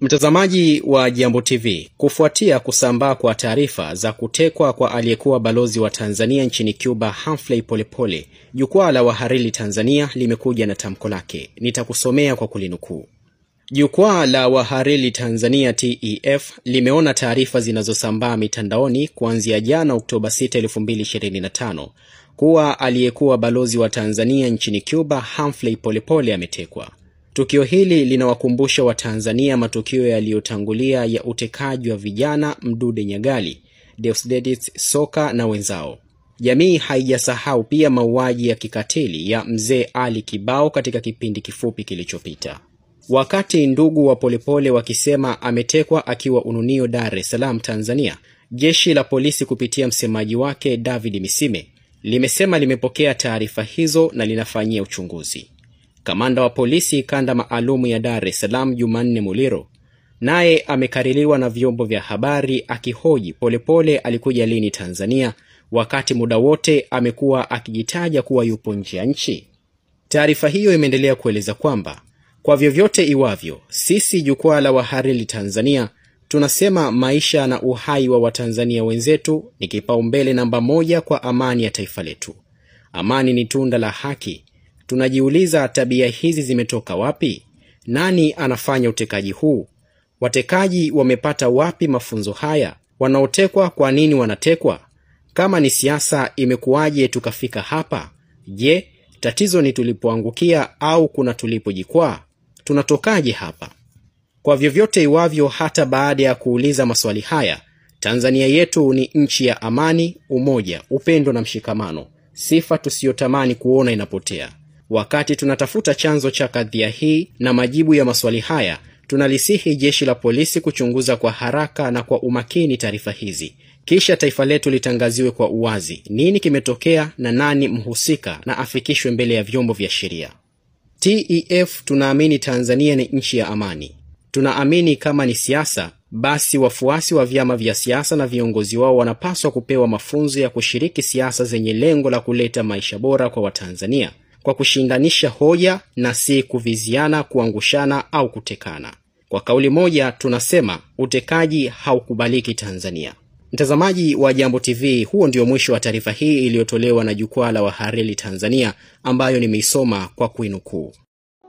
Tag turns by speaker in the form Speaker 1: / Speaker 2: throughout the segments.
Speaker 1: Mtazamaji wa Jambo TV, kufuatia kusambaa kwa taarifa za kutekwa kwa aliyekuwa balozi wa Tanzania nchini Cuba Humphrey Polepole, jukwaa la wahariri Tanzania limekuja na tamko lake. Nitakusomea kwa kulinukuu. Jukwaa la wahariri Tanzania TEF limeona taarifa zinazosambaa mitandaoni kuanzia jana Oktoba 6, 2025 kuwa aliyekuwa balozi wa Tanzania nchini Cuba Humphrey Polepole ametekwa. Tukio hili linawakumbusha Watanzania matukio yaliyotangulia ya utekaji wa vijana Mdude Nyagali, Deusdedith Soka na wenzao. Jamii haijasahau pia mauaji ya kikatili ya Mzee Ali Kibao katika kipindi kifupi kilichopita. Wakati ndugu wa Polepole wakisema ametekwa akiwa Ununio, Dar es Salaam, Tanzania, jeshi la polisi kupitia msemaji wake David Misime limesema limepokea taarifa hizo na linafanyia uchunguzi. Kamanda wa polisi kanda maalumu ya Dar es Salaam Jumanne Muliro naye amekaririwa na vyombo vya habari akihoji Polepole alikuja lini Tanzania, wakati muda wote amekuwa akijitaja kuwa yupo nje ya nchi. Taarifa hiyo imeendelea kueleza kwamba kwa vyovyote iwavyo, sisi jukwaa la wahariri Tanzania tunasema maisha na uhai wa Watanzania wenzetu ni kipaumbele namba 1 kwa amani ya taifa letu. Amani ni tunda la haki. Tunajiuliza, tabia hizi zimetoka wapi? Nani anafanya utekaji huu? Watekaji wamepata wapi mafunzo haya? Wanaotekwa kwa nini wanatekwa? Kama ni siasa, imekuwaje tukafika hapa? Je, tatizo ni tulipoangukia au kuna tulipojikwaa? Tunatokaje hapa? Kwa vyovyote iwavyo, hata baada ya kuuliza maswali haya, Tanzania yetu ni nchi ya amani, umoja, upendo na mshikamano, sifa tusiyotamani kuona inapotea. Wakati tunatafuta chanzo cha kadhia hii na majibu ya maswali haya, tunalisihi jeshi la polisi kuchunguza kwa haraka na kwa umakini taarifa hizi. Kisha taifa letu litangaziwe kwa uwazi nini kimetokea na nani mhusika, na afikishwe mbele ya vyombo vya sheria. TEF tunaamini Tanzania ni nchi ya amani. Tunaamini kama ni siasa, basi wafuasi wa vyama vya siasa na viongozi wao wanapaswa kupewa mafunzo ya kushiriki siasa zenye lengo la kuleta maisha bora kwa Watanzania, kwa kushindanisha hoja na si kuviziana, kuangushana au kutekana. Kwa kauli moja tunasema utekaji haukubaliki Tanzania. Mtazamaji wa Jambo TV, huo ndio mwisho wa taarifa hii iliyotolewa na jukwaa la wahariri Tanzania ambayo nimeisoma kwa kuinukuu.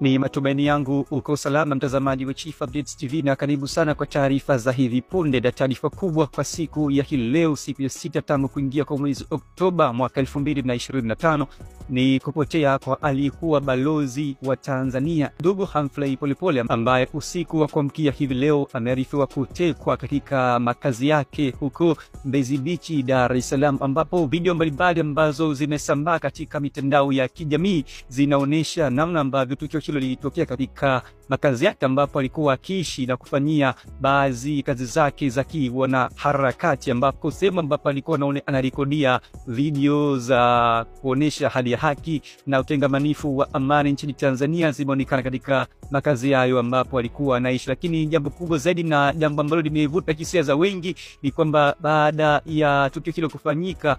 Speaker 2: Ni matumaini yangu uko salama mtazamaji wa Chief Updates TV, na karibu sana kwa taarifa za hivi punde. Na taarifa kubwa kwa siku ya hii leo, siku ya 6 tangu kuingia kwa mwezi Oktoba mwaka 2025, ni kupotea kwa aliyekuwa balozi wa Tanzania ndugu Humphrey Polepole, ambaye usiku wa kuamkia hivi leo amearifiwa kutekwa katika makazi yake huko Mbezi Beach, Dar es Salaam, ambapo video mbalimbali ambazo zimesambaa katika mitandao ya kijamii zinaonesha namna ambavyo tukio hilo lilitokea katika makazi yake, ambapo alikuwa akiishi na kufanyia baadhi kazi zake za kiwana harakati, ambapo sema ambapo alikuwa anarekodia video za kuonesha hali ya haki na utengamanifu wa amani nchini Tanzania zimeonekana katika makazi hayo ambapo alikuwa anaishi. Lakini jambo kubwa zaidi na jambo ambalo limevuta hisia za wengi ni kwamba baada ya tukio hilo kufanyika,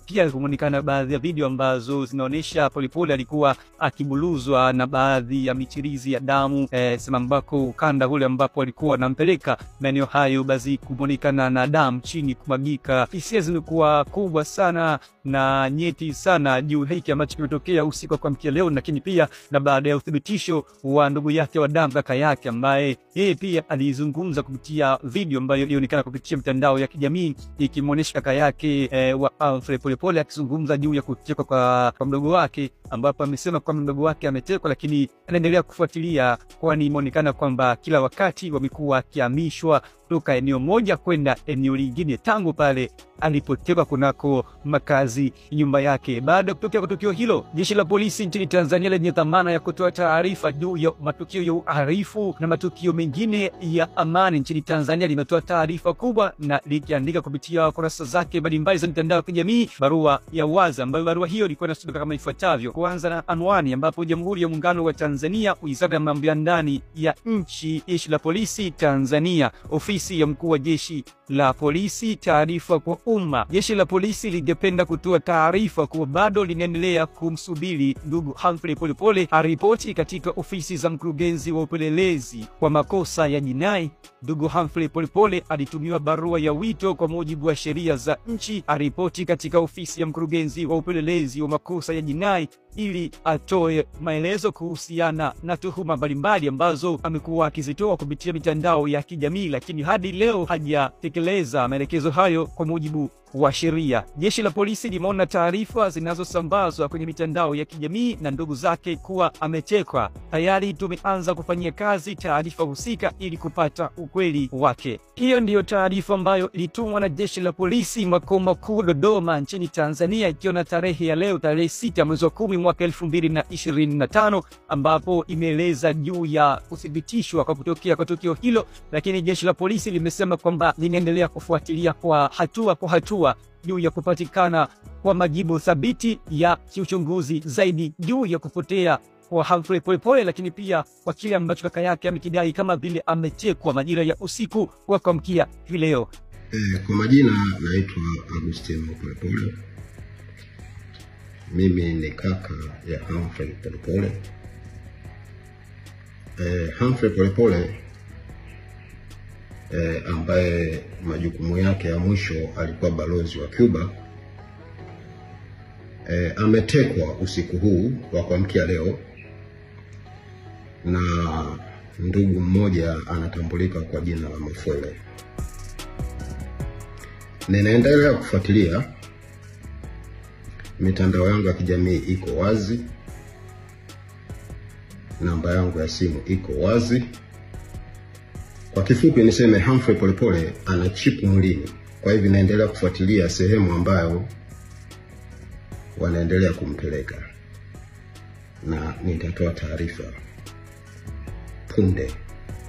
Speaker 2: pia kumonekana baadhi ya video ambazo zinaonesha Polepole alikuwa akibuluzwa na baadhi ya michirizi ya damu, sema ambako ukanda ule ambapo alikuwa anampeleka maeneo hayo, basi kumonekana na damu chini kumagika. Hisia zimekuwa kubwa sana na nyeti sana juu hiki ambacho kimetokea usiku wa kuamkia leo, lakini pia na baada ya uthibitisho wa ndugu yake wa damu, kaka yake, ambaye yeye pia alizungumza kupitia video ambayo ilionekana kupitia mitandao ya kijamii ikimuonesha kaka yake wa Humphrey Polepole akizungumza juu ya kutekwa kwa mdogo wake, ambapo amesema kwamba mdogo wake ametekwa, lakini anaendelea kufuatilia, kwani imeonekana kwamba kila wakati wamekuwa kihamishwa kutoka eneo moja kwenda eneo lingine tangu pale alipotekwa kunako makazi nyumba yake. Baada ya kutokea kwa tukio hilo, jeshi la polisi nchini Tanzania lenye dhamana ya kutoa taarifa juu ya matukio ya uhalifu na matukio mengine ya amani nchini Tanzania limetoa taarifa kubwa na likiandika kupitia kurasa zake mbalimbali za mitandao ya kijamii barua ya wazi, ambayo barua hiyo ilikuwa inasomeka kama ifuatavyo: kuanza na anwani ambapo Jamhuri ya Muungano wa Tanzania, Wizara ya Mambo ya Ndani ya Nchi, Jeshi la Polisi Tanzania, Ofisi ya Mkuu wa Jeshi la Polisi, taarifa kwa umma. Jeshi la Polisi lingependa kutoa taarifa kuwa bado linaendelea kumsubiri ndugu Humphrey Polepole aripoti katika ofisi za mkurugenzi wa upelelezi kwa makosa ya jinai. Ndugu Humphrey Polepole alitumiwa barua ya wito kwa mujibu wa sheria za nchi aripoti katika ofisi ya mkurugenzi wa upelelezi wa makosa ya jinai ili atoe maelezo kuhusiana na tuhuma mbalimbali ambazo amekuwa akizitoa kupitia mitandao ya kijamii, lakini hadi leo hajatekeleza maelekezo hayo kwa mujibu wa sheria. Jeshi la Polisi limeona taarifa zinazosambazwa kwenye mitandao ya kijamii na ndugu zake kuwa ametekwa. Tayari tumeanza kufanyia kazi taarifa husika ili kupata ukweli wake. Hiyo ndiyo taarifa ambayo ilitumwa na Jeshi la Polisi makao makuu Dodoma nchini Tanzania, ikiwa na tarehe ya leo tarehe 6 mwezi wa 10 mwaka 2025, ambapo imeeleza juu ya kuthibitishwa kwa kutokea kwa tukio hilo, lakini Jeshi la Polisi limesema kwamba linaendelea kufuatilia kwa hatua juu ya kupatikana kwa majibu thabiti ya kiuchunguzi zaidi juu ya kupotea kwa Humphrey Polepole, lakini pia kwa kile ambacho kaka yake amekidai kama vile ametekwa majira ya usiku wa kuamkia hii leo.
Speaker 3: Kwa majina naitwa Agustino Polepole. Mimi ni kaka ya Humphrey Polepole. Humphrey Polepole ambaye majukumu yake ya mwisho alikuwa balozi wa Cuba, ametekwa usiku huu wa kuamkia leo na ndugu mmoja anatambulika kwa jina la Mafwele. Ninaendelea kufuatilia, mitandao yangu ya kijamii iko wazi, namba yangu ya simu iko wazi. Kwa kifupi niseme Humphrey Polepole ana chipu mwilini. Kwa hivyo naendelea kufuatilia sehemu ambayo wanaendelea kumpeleka na nitatoa taarifa punde.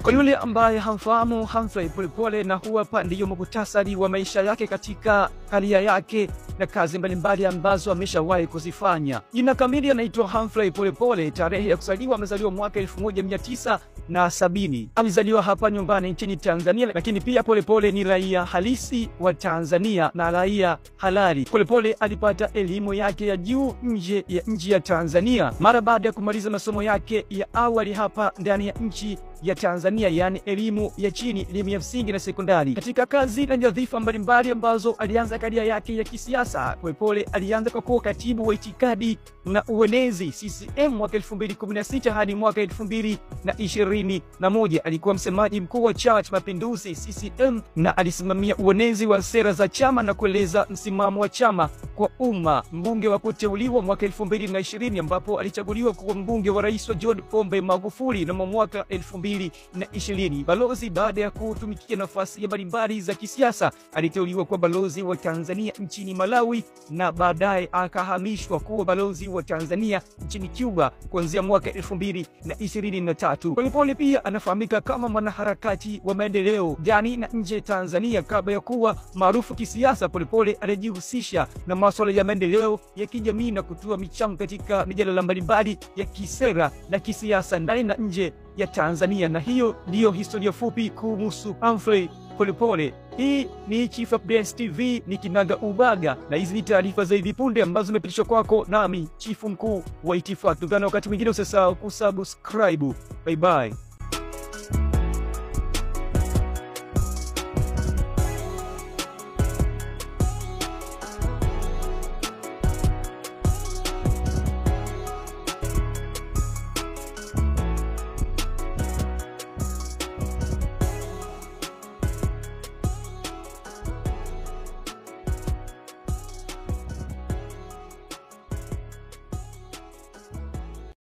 Speaker 2: Kwa yule ambaye hamfahamu Humphrey Polepole, na hapa ndiyo muhtasari wa maisha yake katika karia yake na kazi mbalimbali ambazo ameshawahi kuzifanya. Jina kamili anaitwa Humphrey Polepole. Tarehe ya kuzaliwa, amezaliwa mwaka 1970. Alizaliwa hapa nyumbani nchini Tanzania, lakini pia Polepole ni raia halisi wa Tanzania na raia halali. Polepole alipata elimu yake ya juu nje ya nchi ya Tanzania mara baada ya kumaliza masomo yake ya awali hapa ndani ya nchi ya Tanzania, yani elimu ya chini, elimu ya msingi na sekondari. Katika kazi na nyadhifa mbalimbali ambazo alianza karia yake ya kisiasa, Polepole alianza kwa kuwa katibu wa itikadi na uenezi CCM mwaka 2016 hadi mwaka 2021. Alikuwa msemaji mkuu wa Chama cha Mapinduzi CCM na alisimamia uenezi wa sera za chama na kueleza msimamo wa chama kwa umma. Mbunge wa kuteuliwa mwaka 2020 ambapo alichaguliwa kuwa mbunge wa Rais wa John Pombe Magufuli na mwaka 2020. Balozi baada ya kutumikia nafasi mbalimbali za kisiasa, aliteuliwa kuwa balozi wa Tanzania nchini Malawi na baadaye akahamishwa kuwa balozi wa Tanzania nchini Cuba kuanzia mwaka 2023. Polepole pia anafahamika kama mwanaharakati wa maendeleo ndani na nje Tanzania. Kabla ya kuwa maarufu kisiasa, Polepole alijihusisha na masuala ya maendeleo ya kijamii na kutoa michango katika mijadala mbalimbali ya kisera na kisiasa ndani na nje ya Tanzania. Na hiyo ndiyo historia fupi kuhusu Humphrey Polepole. Hii ni Chief Updates TV, ni kinaga ubaga, na hizi ni taarifa za hivi punde ambazo zimepitishwa kwako nami Chief mkuu wa Itifaki. Tukutane wakati mwingine, usisahau kusubscribe. Bye bye.